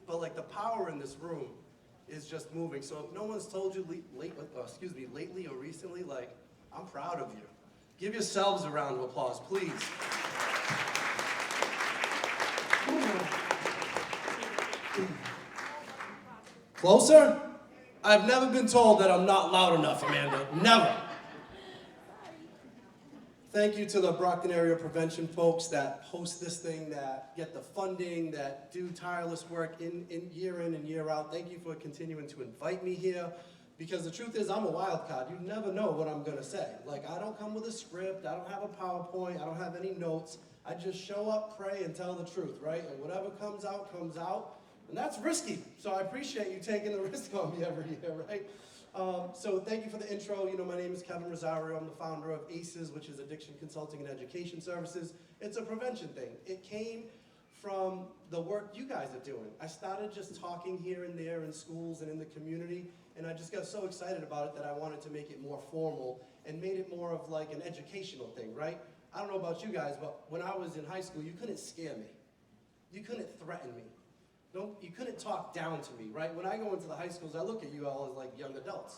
but like the power in this room is just moving. So if no one's told you lately or recently, like, I'm proud of you. Give yourselves a round of applause, please. Closer? I've never been told that I'm not loud enough, Amanda. Never. Thank you to the Brockton Area Prevention folks that host this thing, that get the funding, that do tireless work in year in and year out. Thank you for continuing to invite me here, because the truth is I'm a wild card. You never know what I'm gonna say. Like, I don't come with a script, I don't have a PowerPoint, I don't have any notes. I just show up, pray, and tell the truth, right? And whatever comes out, comes out. And that's risky, so I appreciate you taking the risk on me every year, right? So thank you for the intro. You know, my name is Kevin Rosario. I'm the founder of ACES, which is Addiction Consulting and Education Services. It's a prevention thing. It came from the work you guys are doing. I started just talking here and there in schools and in the community, and I just got so excited about it that I wanted to make it more formal and made it more of like an educational thing, right? I don't know about you guys, but when I was in high school, you couldn't scare me. You couldn't threaten me. You couldn't talk down to me, right? When I go into the high schools, I look at you all as like young adults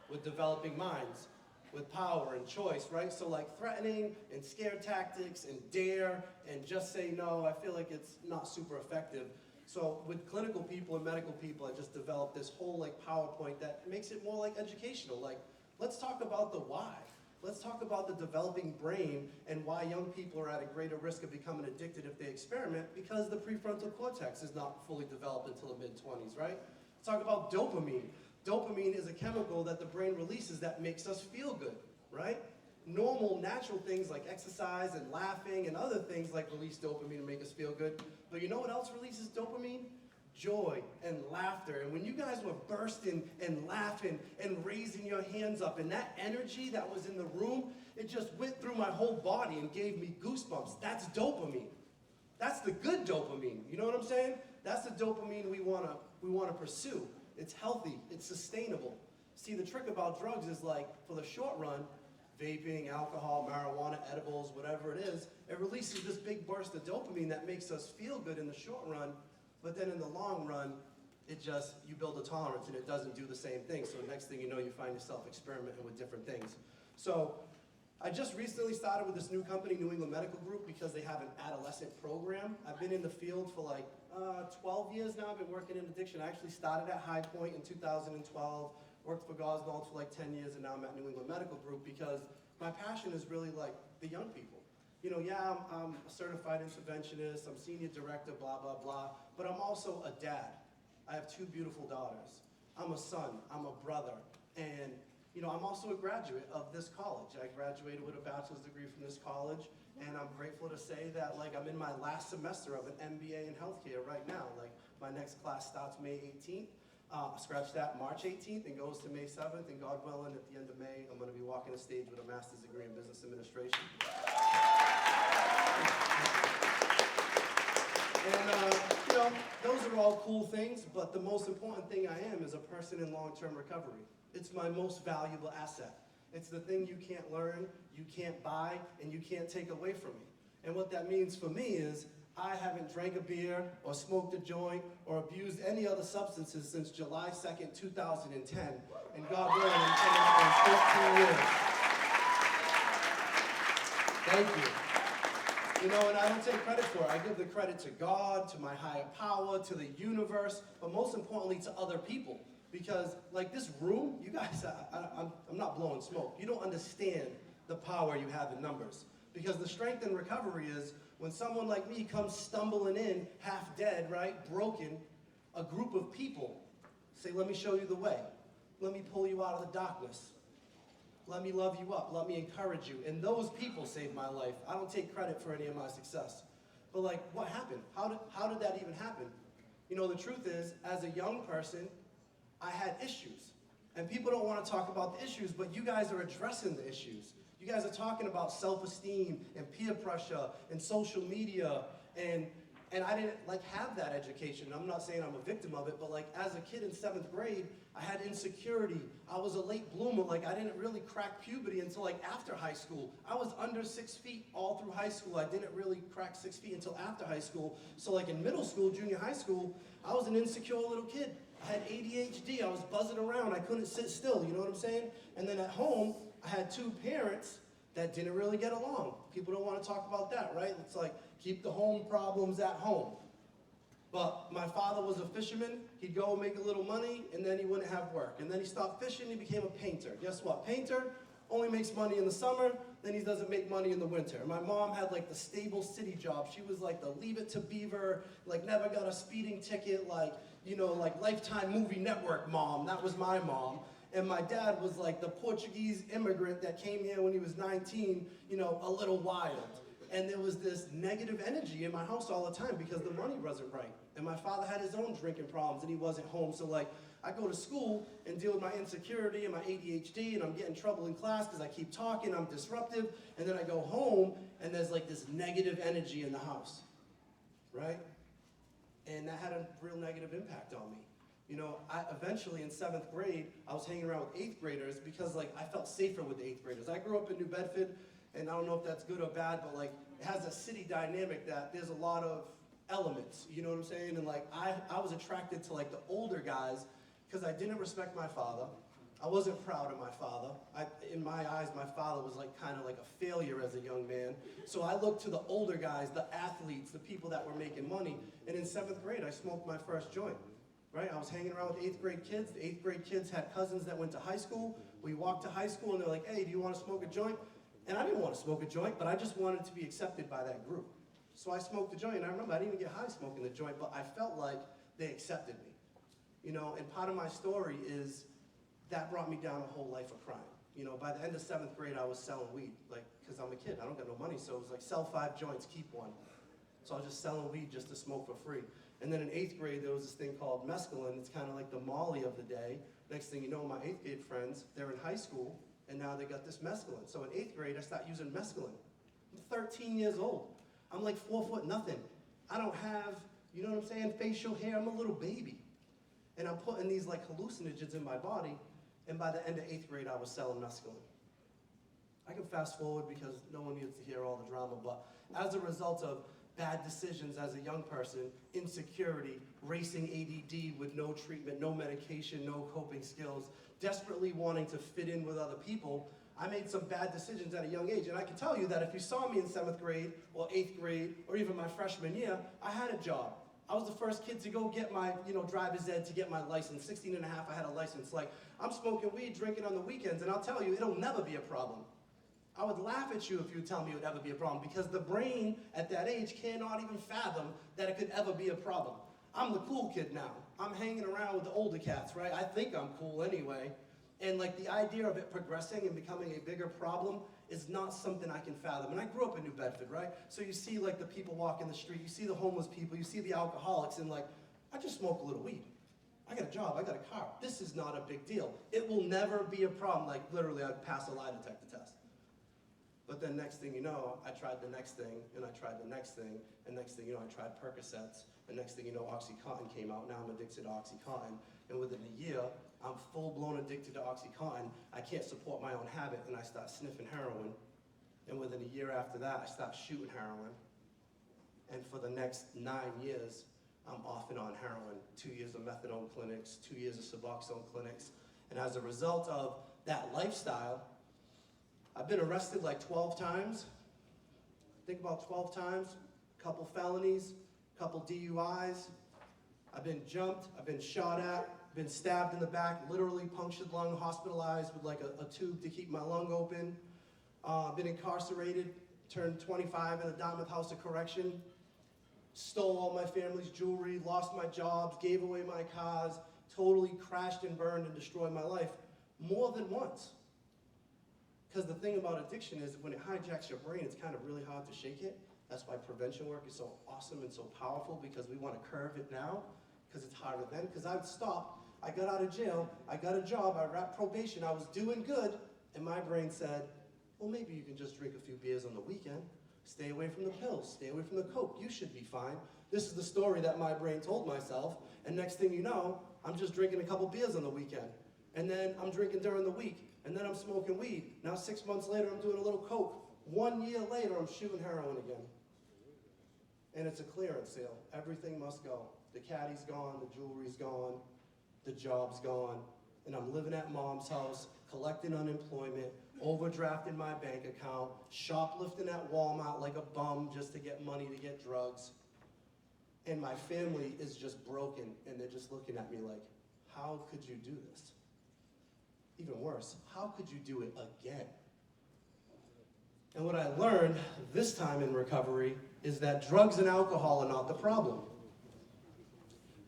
with developing minds, with power and choice, right? So like threatening and scare tactics and dare and just say no, I feel like it's not super effective. So with clinical people and medical people, I just developed this whole like PowerPoint that makes it more like educational. Like, let's talk about the why. Let's talk about the developing brain and why young people are at a greater risk of becoming addicted if they experiment, because the prefrontal cortex is not fully developed until the mid-20s, right? Let's talk about dopamine. Dopamine is a chemical that the brain releases that makes us feel good, right? Normal, natural things like exercise and laughing and other things like release dopamine to make us feel good. But you know what else releases dopamine? Joy and laughter. And when you guys were bursting and laughing and raising your hands up, and that energy that was in the room, it just went through my whole body and gave me goosebumps. That's dopamine. That's the good dopamine. You know what I'm saying? That's the dopamine we wanna pursue. It's healthy, it's sustainable. See, the trick about drugs is like, for the short run, vaping, alcohol, marijuana, edibles, whatever it is, it releases this big burst of dopamine that makes us feel good in the short run. But then in the long run, you build a tolerance and it doesn't do the same thing. So the next thing you know, you find yourself experimenting with different things. So I just recently started with this new company, New England Medical Group, because they have an adolescent program. I've been in the field for like 12 years now. I've been working in addiction. I actually started at High Point in 2012, worked for Gosnells for like 10 years, and now I'm at New England Medical Group because my passion is really like the young people. You know, yeah, I'm a certified interventionist, I'm senior director, blah, blah, blah, but I'm also a dad. I have 2 beautiful daughters. I'm a son, I'm a brother, and you know, I'm also a graduate of this college. I graduated with a bachelor's degree from this college, and I'm grateful to say that like I'm in my last semester of an MBA in healthcare right now. Like, my next class starts May 18th. Scratch that, March 18th, and goes to May 7th, and God willing, at the end of May, I'm gonna be walking the stage with a master's degree in business administration. And you know, those are all cool things, but the most important thing I am is a person in long-term recovery. It's my most valuable asset. It's the thing you can't learn, you can't buy, and you can't take away from me. And what that means for me is I haven't drank a beer or smoked a joint or abused any other substances since July 2nd, 2010. And God willing, I'm coming up on 15 years. Thank you. You know, and I don't take credit for it. I give the credit to God, to my higher power, to the universe, but most importantly to other people. Because like this room, you guys, I'm not blowing smoke. You don't understand the power you have in numbers. Because the strength in recovery is when someone like me comes stumbling in, half dead, right, broken, a group of people say, let me show you the way. Let me pull you out of the darkness. Let me love you up. Let me encourage you. And those people saved my life. I don't take credit for any of my success. But like, what happened? How did that even happen? You know, the truth is, as a young person, I had issues. And people don't want to talk about the issues, but you guys are addressing the issues. You guys are talking about self-esteem and peer pressure and social media and And I didn't like have that education. I'm not saying I'm a victim of it, but like as a kid in 7th grade, I had insecurity. I was a late bloomer. Like I didn't really crack puberty until like after high school. I was under 6 feet all through high school. I didn't really crack 6 feet until after high school. So like in middle school, junior high school, I was an insecure little kid. I had ADHD. I was buzzing around. I couldn't sit still. You know what I'm saying? And then at home, I had 2 parents that didn't really get along. People don't want to talk about that, right? It's like, keep the home problems at home. But my father was a fisherman. He'd go and make a little money, and then he wouldn't have work. And then he stopped fishing, he became a painter. Guess what? Painter only makes money in the summer, then he doesn't make money in the winter. My mom had like the stable city job. She was like the Leave It to Beaver, like never got a speeding ticket, like, you know, like Lifetime Movie Network mom. That was my mom. And my dad was like the Portuguese immigrant that came here when he was 19, you know, a little wild. And there was this negative energy in my house all the time because the money wasn't right. And my father had his own drinking problems and he wasn't home. So like, I go to school and deal with my insecurity and my ADHD and I'm getting in trouble in class because I keep talking, I'm disruptive. And then I go home and there's like this negative energy in the house, right? And that had a real negative impact on me. You know, eventually in 7th grade, I was hanging around with 8th graders because like I felt safer with the 8th graders. I grew up in New Bedford, and I don't know if that's good or bad, but like it has a city dynamic that there's a lot of elements, you know what I'm saying? And like I was attracted to like the older guys because I didn't respect my father. I wasn't proud of my father. In my eyes, my father was like kind of like a failure as a young man. So I looked to the older guys, the athletes, the people that were making money. And in 7th grade, I smoked my first joint. Right? I was hanging around with 8th grade kids. The 8th grade kids had cousins that went to high school. We walked to high school and they're like, hey, do you want to smoke a joint? And I didn't want to smoke a joint, but I just wanted to be accepted by that group. So I smoked a joint, and I remember I didn't even get high smoking the joint, but I felt like they accepted me. You know, and part of my story is that brought me down a whole life of crime. You know, by the end of 7th grade, I was selling weed, like, because I'm a kid, I don't got no money, so it was like, sell 5 joints, keep 1. So I was just selling weed just to smoke for free. And then in 8th grade, there was this thing called mescaline. It's kind of like the Molly of the day. Next thing you know, my 8th grade friends, they're in high school, and now they got this mescaline. So in 8th grade, I started using mescaline. I'm 13 years old. I'm like 4 foot nothing. I don't have, you know what I'm saying, facial hair. I'm a little baby. And I'm putting these like hallucinogens in my body, and by the end of 8th grade, I was selling mescaline. I can fast forward because no one needs to hear all the drama, but as a result of bad decisions as a young person, insecurity, racing ADD with no treatment, no medication, no coping skills, desperately wanting to fit in with other people, I made some bad decisions at a young age. And I can tell you that if you saw me in 7th grade or 8th grade or even my freshman year, I had a job. I was the first kid to go get my, driver's ed to get my license. 16 and a half, I had a license. Like, I'm smoking weed, drinking on the weekends, and I'll tell you, it'll never be a problem. I would laugh at you if you would tell me it would ever be a problem, because the brain at that age cannot even fathom that it could ever be a problem. I'm the cool kid now. I'm hanging around with the older cats, right? I think I'm cool anyway. And like the idea of it progressing and becoming a bigger problem is not something I can fathom. And I grew up in New Bedford, right? So you see like the people walking the street, you see the homeless people, you see the alcoholics, and like, I just smoke a little weed. I got a job, I got a car. This is not a big deal. It will never be a problem. Like literally I'd pass a lie detector test. But then next thing you know, I tried the next thing, and I tried the next thing, and next thing you know, I tried Percocets, and next thing you know, OxyContin came out. Now I'm addicted to OxyContin, and within a year, I'm full-blown addicted to OxyContin. I can't support my own habit, and I start sniffing heroin. And within a year after that, I start shooting heroin. And for the next 9 years, I'm off and on heroin. 2 years of methadone clinics, 2 years of Suboxone clinics. And as a result of that lifestyle, I've been arrested like 12 times. Think about 12 times, a couple felonies, a couple DUIs. I've been jumped, I've been shot at, been stabbed in the back, literally punctured lung, hospitalized with like a tube to keep my lung open. Been incarcerated, turned 25 in the Dartmouth House of Correction. Stole all my family's jewelry, lost my jobs, gave away my cars, totally crashed and burned and destroyed my life more than once. Because the thing about addiction is when it hijacks your brain, it's kind of really hard to shake it. That's why prevention work is so awesome and so powerful, because we want to curve it now, because it's harder then. Because I would stop, I got out of jail, I got a job, I wrapped probation, I was doing good, and my brain said, well, maybe you can just drink a few beers on the weekend. Stay away from the pills, stay away from the coke, you should be fine. This is the story that my brain told myself, and next thing you know, I'm just drinking a couple beers on the weekend. And then I'm drinking during the week, and then I'm smoking weed. Now 6 months later, I'm doing a little coke. 1 year later, I'm shooting heroin again. And it's a clearance sale. Everything must go. The caddy's gone, the jewelry's gone, the job's gone, and I'm living at mom's house, collecting unemployment, overdrafting my bank account, shoplifting at Walmart like a bum just to get money to get drugs. And my family is just broken, and they're just looking at me like, how could you do this? Even worse, how could you do it again? And what I learned this time in recovery is that drugs and alcohol are not the problem.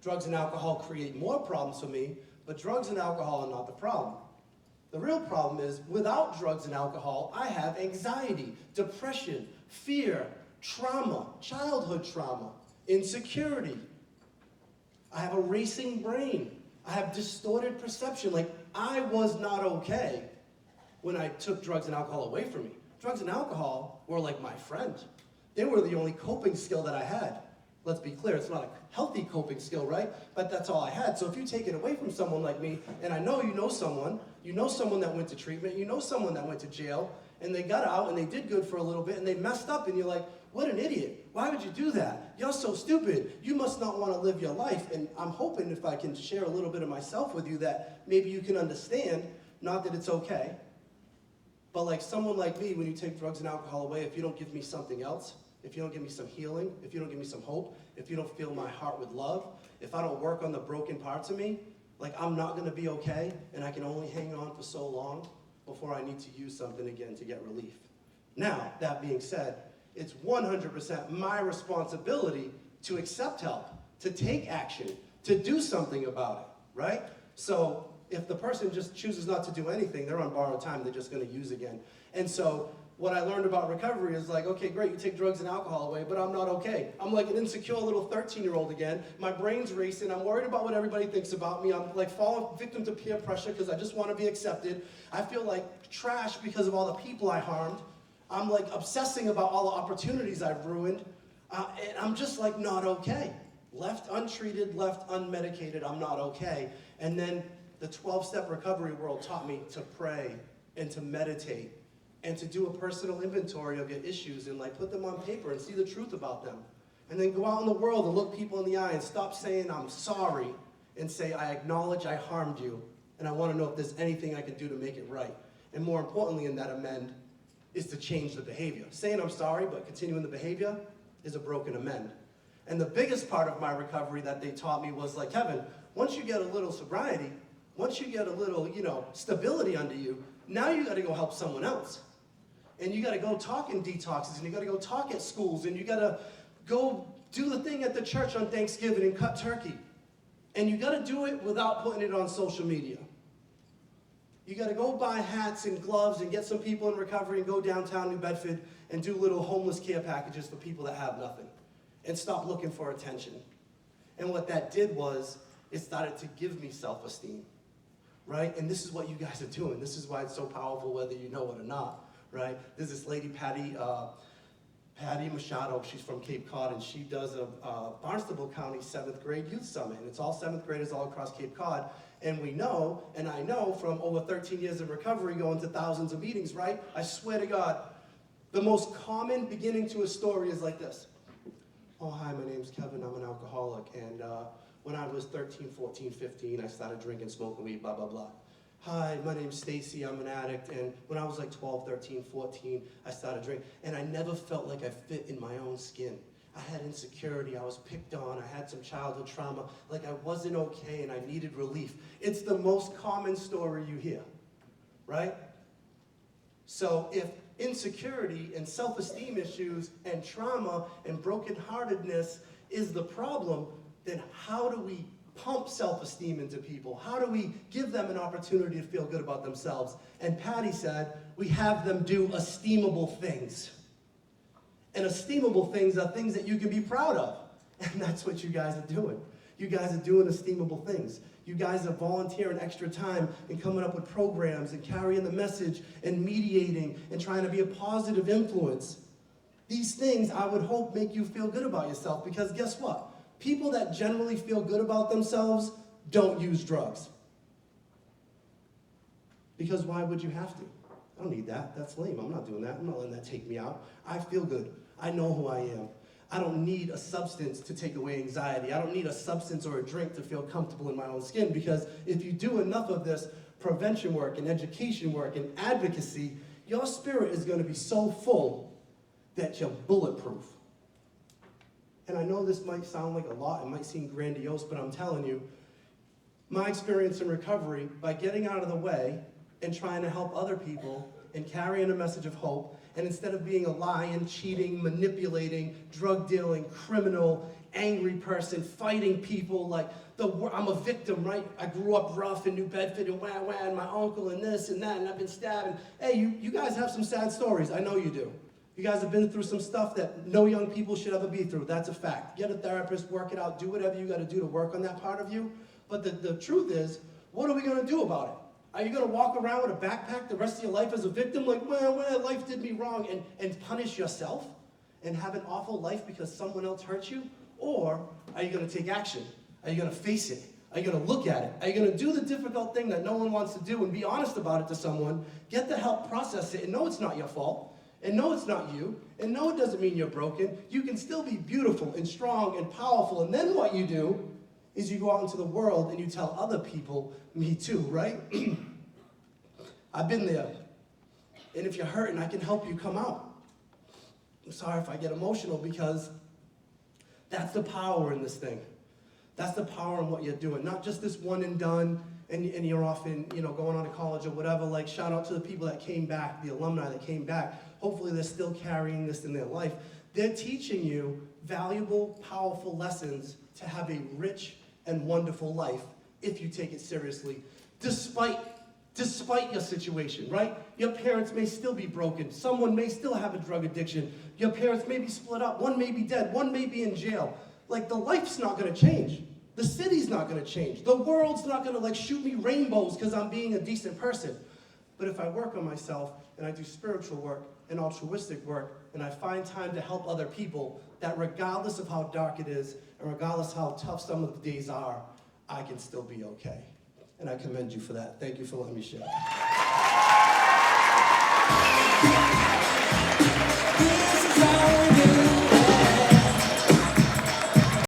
Drugs and alcohol create more problems for me, but drugs and alcohol are not the problem. The real problem is, without drugs and alcohol, I have anxiety, depression, fear, trauma, childhood trauma, insecurity. I have a racing brain. I have distorted perception. Like, I was not okay when I took drugs and alcohol away from me. Drugs and alcohol were like my friend. They were the only coping skill that I had. Let's be clear, it's not a healthy coping skill, right? But that's all I had. So if you take it away from someone like me, and I know you know someone that went to treatment, you know someone that went to jail, and they got out and they did good for a little bit and they messed up, and you're like, what an idiot. Why would you do that? You're so stupid. You must not want to live your life. And I'm hoping if I can share a little bit of myself with you that maybe you can understand, not that it's okay, but like someone like me, when you take drugs and alcohol away, if you don't give me something else, if you don't give me some healing, if you don't give me some hope, if you don't fill my heart with love, if I don't work on the broken parts of me, like I'm not going to be okay, and I can only hang on for so long before I need to use something again to get relief. Now, that being said, it's 100% my responsibility to accept help, to take action, to do something about it, right? So if the person just chooses not to do anything, they're on borrowed time, they're just going to use again. And so what I learned about recovery is like, okay, great, you take drugs and alcohol away, but I'm not okay. I'm like an insecure little 13-year-old again. My brain's racing. I'm worried about what everybody thinks about me. I'm like falling victim to peer pressure because I just want to be accepted. I feel like trash because of all the people I harmed. I'm like obsessing about all the opportunities I've ruined. And I'm just like not okay. Left untreated, left unmedicated, I'm not okay. And then the 12-step recovery world taught me to pray and to meditate and to do a personal inventory of your issues and like put them on paper and see the truth about them. And then go out in the world and look people in the eye and stop saying I'm sorry and say I acknowledge I harmed you and I want to know if there's anything I can do to make it right. And more importantly in that amend is to change the behavior. Saying I'm sorry but continuing the behavior is a broken amend. And the biggest part of my recovery that they taught me was like, Kevin, once you get a little sobriety, once you get a little, stability under you, now you got to go help someone else. And you got to go talk in detoxes, and you got to go talk at schools, and you got to go do the thing at the church on Thanksgiving and cut turkey. And you got to do it without putting it on social media. You got to go buy hats and gloves and get some people in recovery and go downtown New Bedford and do little homeless care packages for people that have nothing. And stop looking for attention. And what that did was, it started to give me self-esteem, right? And this is what you guys are doing. This is why it's so powerful whether you know it or not. Right? There's this lady, Patty Machado, she's from Cape Cod, and she does a Barnstable County 7th grade youth summit, and it's all 7th graders all across Cape Cod, and we know, and I know from over 13 years of recovery going to thousands of meetings, right? I swear to God, the most common beginning to a story is like this. Oh, hi, my name's Kevin, I'm an alcoholic, and when I was 13, 14, 15, I started drinking, smoking weed, blah, blah, blah. Hi, my name's Stacy, I'm an addict, and when I was like 12, 13, 14, I started drinking, and I never felt like I fit in my own skin. I had insecurity, I was picked on, I had some childhood trauma, like I wasn't okay and I needed relief. It's the most common story you hear, right? So if insecurity and self-esteem issues and trauma and brokenheartedness is the problem, then how do we pump self-esteem into people? How do we give them an opportunity to feel good about themselves? And Patty said, we have them do esteemable things. And esteemable things are things that you can be proud of. And that's what you guys are doing. You guys are doing esteemable things. You guys are volunteering extra time and coming up with programs and carrying the message and mediating and trying to be a positive influence. These things, I would hope, make you feel good about yourself, because guess what? People that generally feel good about themselves don't use drugs. Because why would you have to? I don't need that. That's lame. I'm not doing that. I'm not letting that take me out. I feel good. I know who I am. I don't need a substance to take away anxiety. I don't need a substance or a drink to feel comfortable in my own skin, because if you do enough of this prevention work and education work and advocacy, your spirit is going to be so full that you're bulletproof. And I know this might sound like a lot, it might seem grandiose, but I'm telling you, my experience in recovery, by getting out of the way and trying to help other people and carrying a message of hope, and instead of being a lying, cheating, manipulating, drug dealing, criminal, angry person, fighting people like I'm a victim, right? I grew up rough in New Bedford and and my uncle and this and that, and I've been stabbed. And, hey, you guys have some sad stories. I know you do. You guys have been through some stuff that no young people should ever be through. That's a fact. Get a therapist, work it out, do whatever you got to do to work on that part of you. But the truth is, what are we going to do about it? Are you going to walk around with a backpack the rest of your life as a victim, like, well, life did me wrong, and punish yourself and have an awful life because someone else hurt you? Or are you going to take action? Are you going to face it? Are you going to look at it? Are you going to do the difficult thing that no one wants to do and be honest about it to someone, get the help, process it, and know it's not your fault, and know it's not you, and know it doesn't mean you're broken. You can still be beautiful and strong and powerful, and then what you do is you go out into the world and you tell other people, me too, right? I've been there. And if you're hurting, I can help you come out. I'm sorry if I get emotional, because that's the power in this thing. That's the power in what you're doing. Not just this one and done, and you're off in, going on to college or whatever. Like, shout out to the people that came back, the alumni that came back. Hopefully they're still carrying this in their life. They're teaching you valuable, powerful lessons to have a rich and wonderful life if you take it seriously, despite your situation, right? Your parents may still be broken. Someone may still have a drug addiction. Your parents may be split up. One may be dead. One may be in jail. Like, the life's not going to change. The city's not going to change. The world's not going to, shoot me rainbows because I'm being a decent person. But if I work on myself, and I do spiritual work and altruistic work, and I find time to help other people, that regardless of how dark it is, and regardless of how tough some of the days are, I can still be okay. And I commend you for that. Thank you for letting me share.